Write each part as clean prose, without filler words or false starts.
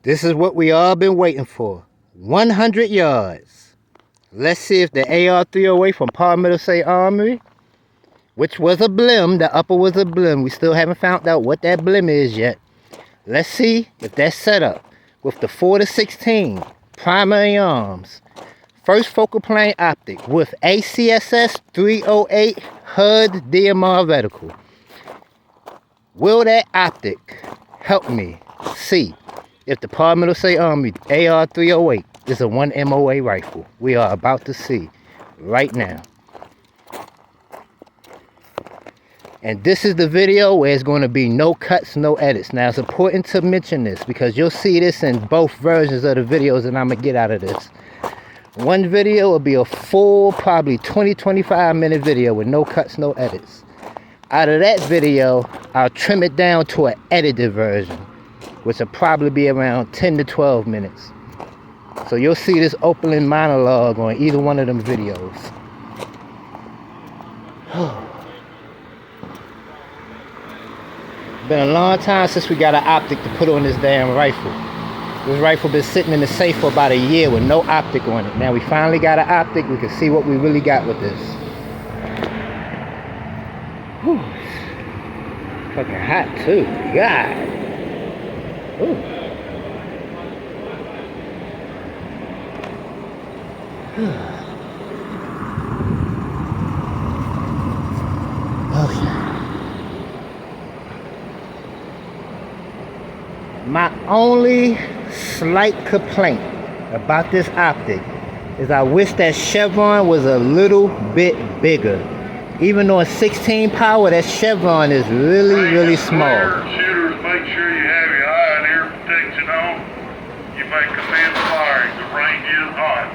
This is what we all been waiting for. 100 yards. Let's see if the AR-308 from Palmetto State Armory, which was a blim, the upper was a blim. We still haven't found out what that blim is yet. Let's see if that's set up with the 4-16 primary arms. First focal plane optic with ACSS 308 HUD DMR reticle. Will that optic help me see if the Palmetto State Armory AR-308 is a 1 MOA rifle? We are about to see right now. And this is the video where it's going to be no cuts, no edits. Now it's important to mention this because you'll see this in both versions of the videos that I'm going to get out of this. One video will be a full, probably 20-25 minute video with no cuts, no edits. Out of that video, I'll trim it down to an edited version, which will probably be around 10 to 12 minutes. So you'll see this opening monologue on either one of them videos. Been a long time since we got an optic to put on this damn rifle. This rifle been sitting in the safe for about a year with no optic on it. Now we finally got an optic. We can see what we really got with this. Whew. Fucking hot too. God. Ooh. Okay. My only slight complaint about this optic is I wish that chevron was a little bit bigger. Even though it's 16 power, that chevron is really small. Shooters, make sure you have your eye and ear protection on. You may command firing. The range is on.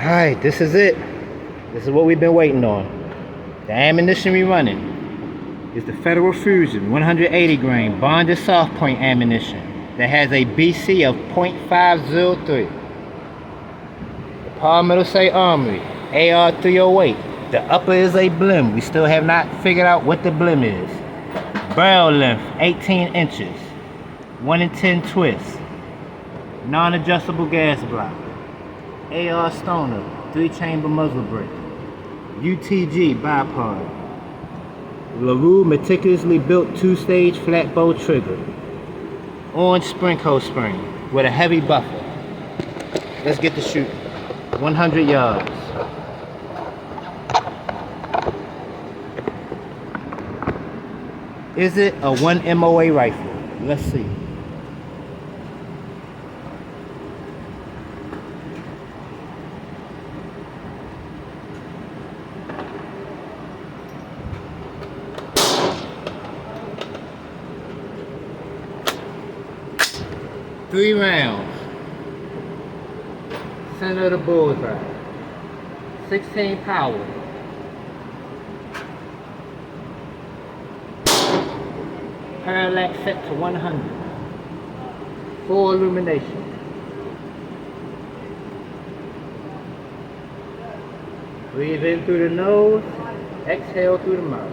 Alright, this is it. This is what we've been waiting on. The ammunition we running is the Federal Fusion 180 grain bonded soft point ammunition that has a BC of .503. The Palmetto State Armory AR-308. The upper is a blim. We still have not figured out what the blim is. Barrel length 18 inches. 1 in 10 twists. Non-adjustable gas block. AR Stoner 3-chamber muzzle brake. UTG bipod. LaRue meticulously built 2-stage flat bow trigger. Orange sprinkle spring with a heavy buffer. Let's get to shoot. 100 yards. Is it a 1 MOA rifle? Let's see. Three rounds. Center of the bullseye. 16 power. Parallax set to 100. Full illumination. Breathe in through the nose. Exhale through the mouth.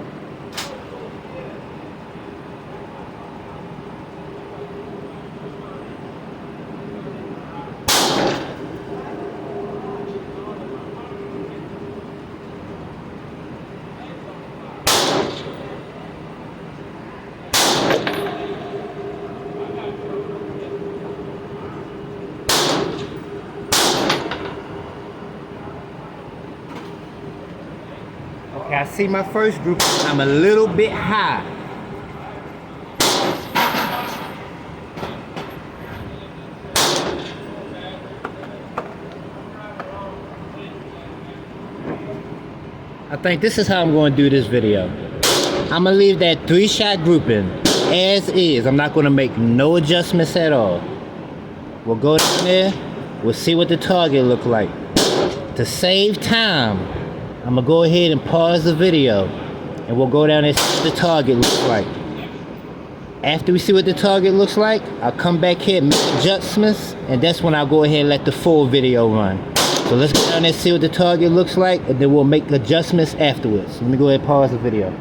Okay, I see my first group. I'm a little bit high. I think this is how I'm going to do this video. I'm going to leave that 3-shot grouping as is. I'm not going to make no adjustments at all. We'll go down there. We'll see what the target look like. To save time, I'm going to go ahead and pause the video. And we'll go down and see what the target looks like. After we see what the target looks like, I'll come back here and make adjustments. And that's when I'll go ahead and let the full video run. So let's go down there and see what the target looks like. And then we'll make adjustments afterwards. Let me go ahead and pause the video.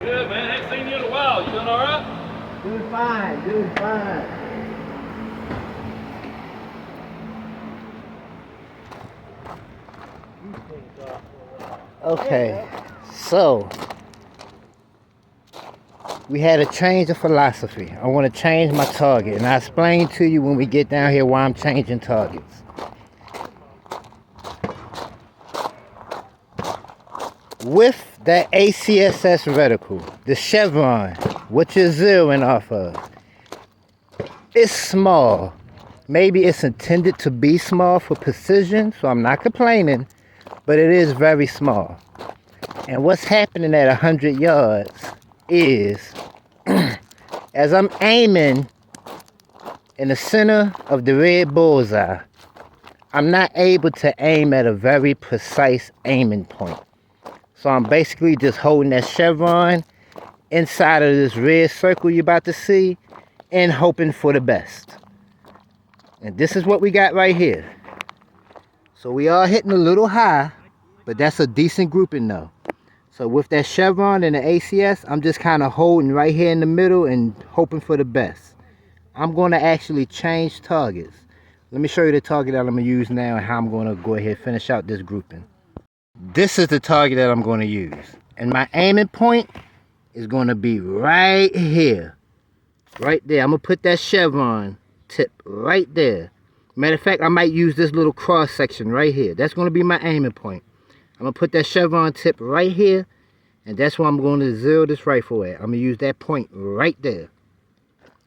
Good, man. Ain't seen you in a while. You doing all right? Doing fine. Doing fine. Okay, so we had a change of philosophy. I want to change my target, and I'll explain to you when we get down here why I'm changing targets. With that ACSS reticle, the chevron, what you're zeroing off of, it's small. Maybe it's intended to be small for precision, so I'm not complaining, but it is very small. And what's happening at 100 yards is, as I'm aiming in the center of the red bullseye, I'm not able to aim at a very precise aiming point. So I'm basically just holding that chevron inside of this red circle you're about to see and hoping for the best. And this is what we got right here. So we are hitting a little high, but that's a decent grouping though. So with that chevron and the ACS, I'm just kind of holding right here in the middle and hoping for the best. I'm going to actually change targets. Let me show you the target that I'm going to use now and how I'm going to go ahead and finish out this grouping. This is the target that I'm going to use. And my aiming point is going to be right here. Right there. I'm going to put that chevron tip right there. Matter of fact, I might use this little cross section right here. That's going to be my aiming point. I'm going to put that chevron tip right here. And that's where I'm going to zero this rifle at. I'm going to use that point right there.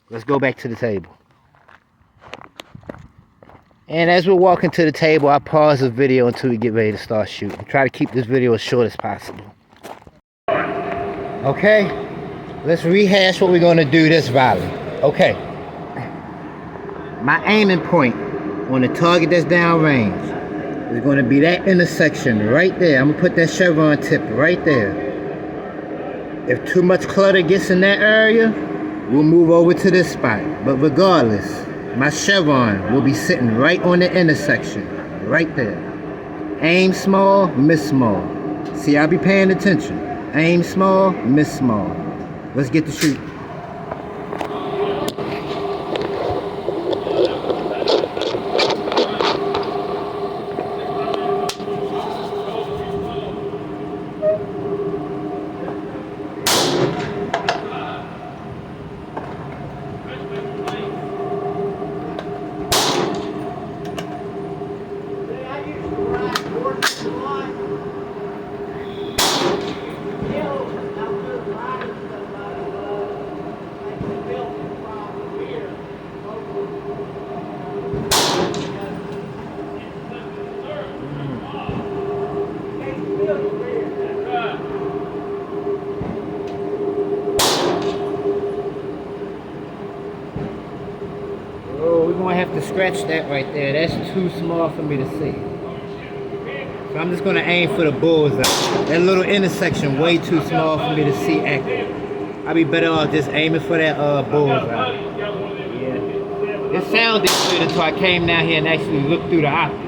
Let's go back to the table. And as we're walking to the table, I pause the video until we get ready to start shooting. Try to keep this video as short as possible. Okay, let's rehash what we're going to do this volley. Okay, my aiming point on the target that's downrange is going to be that intersection right there. I'm going to put that chevron tip right there. If too much clutter gets in that area, we'll move over to this spot. But regardless, my chevron will be sitting right on the intersection, right there. Aim small, miss small. See, I'll be paying attention. Aim small, miss small. Let's get to shooting. Oh, we're gonna have to scratch that right there. That's too small for me to see. So I'm just gonna aim for the bullseye. That little intersection way too small for me to see accurate. I'd be better off just aiming for that bullseye. Yeah. It sounded good until I came down here and actually looked through the optic.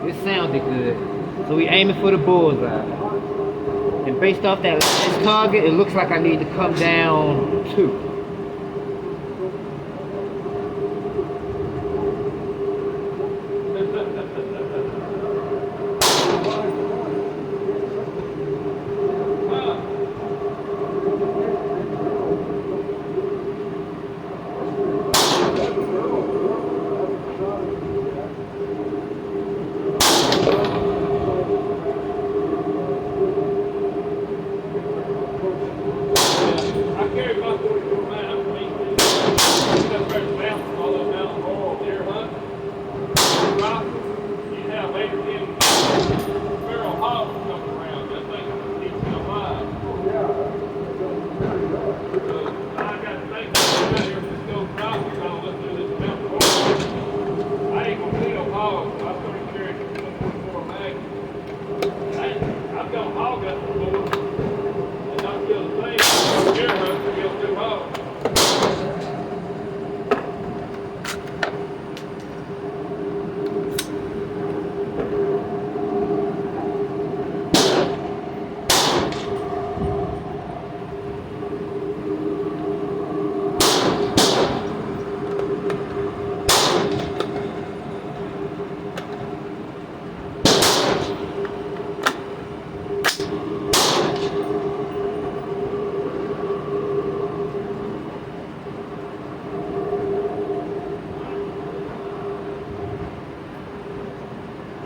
It sounded good. So we aiming for the bullseye. And based off that last target, it looks like I need to come down 2.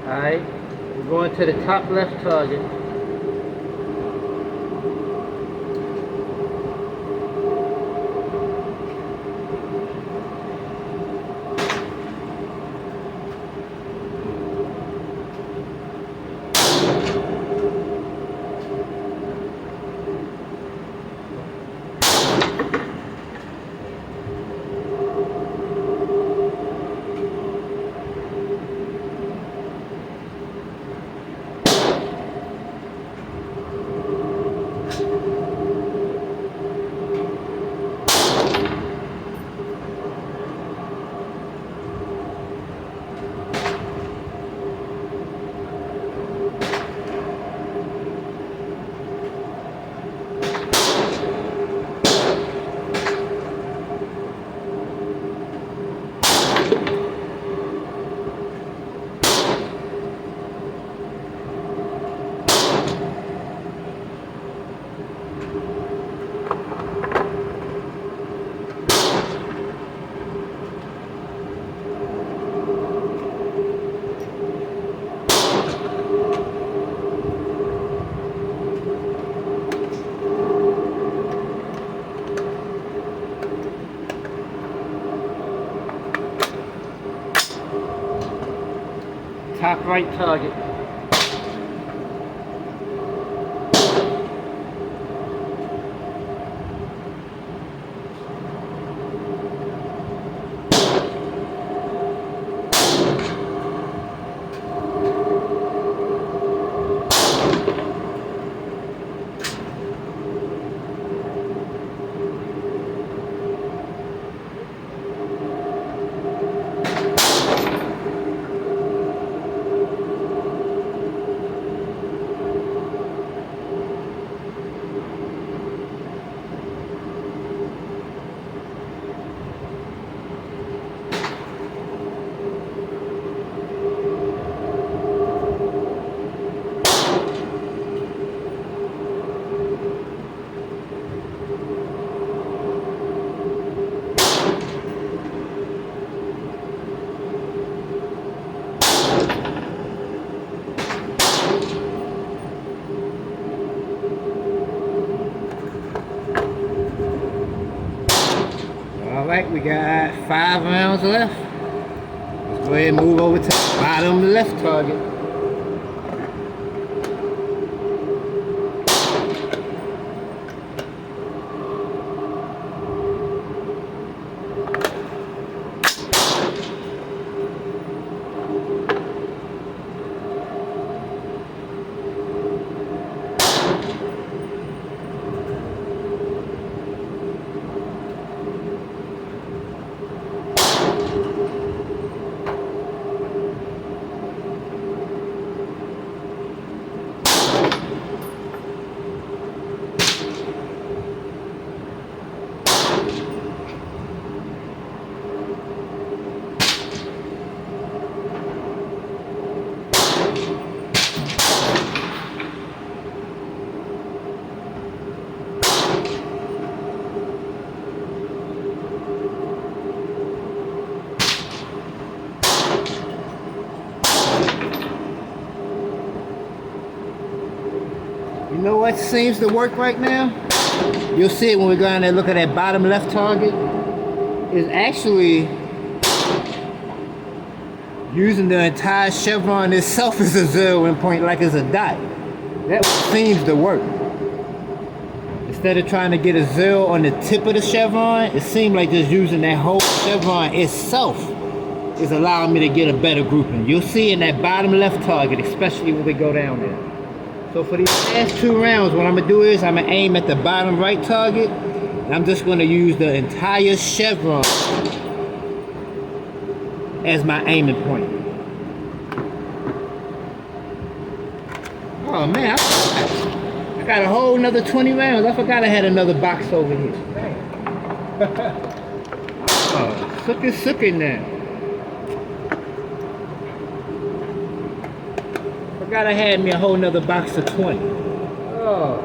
Alright, we're going to the top left target. Top right target. Alright, we got 5 rounds left. Let's go ahead and move over to the bottom left target. You know what seems to work right now? You'll see it when we go down there and look at that bottom left target. Is actually using the entire chevron itself as a zeroing point, like it's a dot. That seems to work. Instead of trying to get a zero on the tip of the chevron, it seemed like just using that whole chevron itself is allowing me to get a better grouping. You'll see in that bottom left target, especially when we go down there. So for these last 2 rounds, what I'm gonna do is I'm gonna aim at the bottom right target, and I'm just gonna use the entire chevron as my aiming point. Oh man, I got a whole nother 20 rounds. I forgot I had another box over here. Oh, sucking now. Forgot I had me a whole nother box of 20. Oh.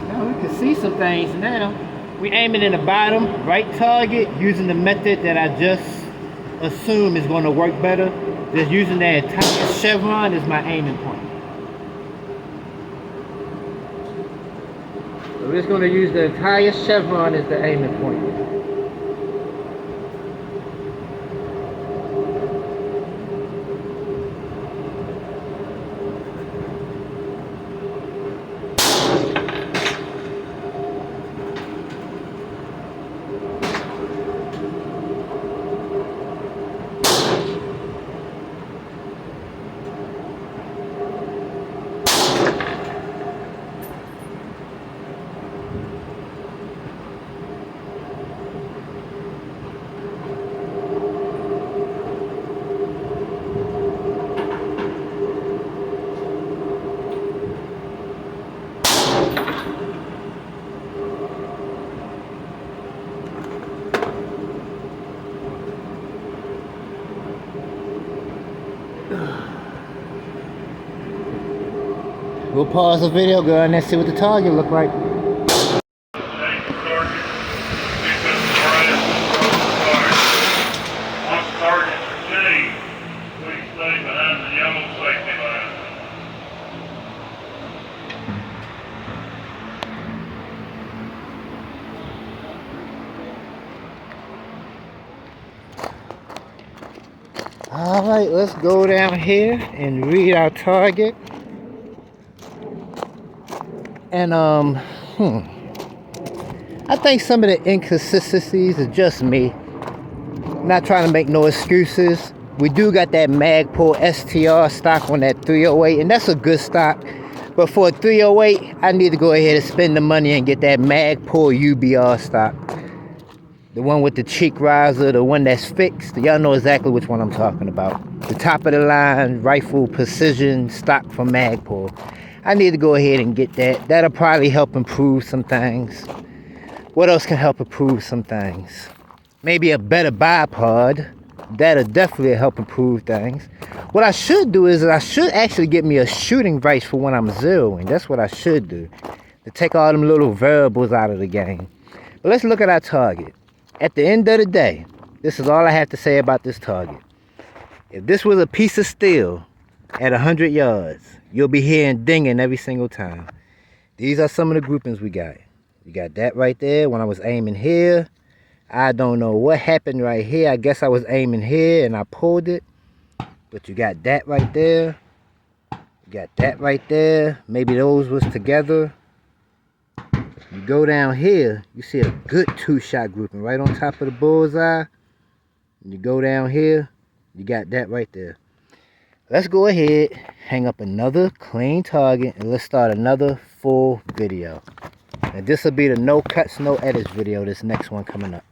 Now we can see some things now. We aiming in the bottom right target using the method that I just assume is going to work better. Just using that entire chevron is my aiming point. So we're just going to use the entire chevron as the aiming point. We'll pause the video, go and let's see what the target look like. Alright, let's go down here and read our target. And I think some of the inconsistencies are just me. Not trying to make no excuses. We do got that Magpul STR stock on that 308, and that's a good stock. But for a 308, I need to go ahead and spend the money and get that Magpul UBR stock. The one with the cheek riser, the one that's fixed. Y'all know exactly which one I'm talking about. The top of the line rifle precision stock from Magpul. I need to go ahead and get that. That'll probably help improve some things. What else can help improve some things? Maybe a better bipod. That'll definitely help improve things. What I should do is I should actually get me a shooting vise for when I'm zeroing. That's what I should do. To take all them little variables out of the game. But let's look at our target. At the end of the day, this is all I have to say about this target. If this was a piece of steel at 100 yards, you'll be hearing dinging every single time. These are some of the groupings we got. You got that right there. When I was aiming here, I don't know what happened right here. I guess I was aiming here and I pulled it. But you got that right there. You got that right there. Maybe those was together. You go down here, you see a good two-shot grouping right on top of the bullseye. You go down here, you got that right there. Let's go ahead, hang up another clean target, and let's start another full video. And this will be the no cuts, no edits video, this next one coming up.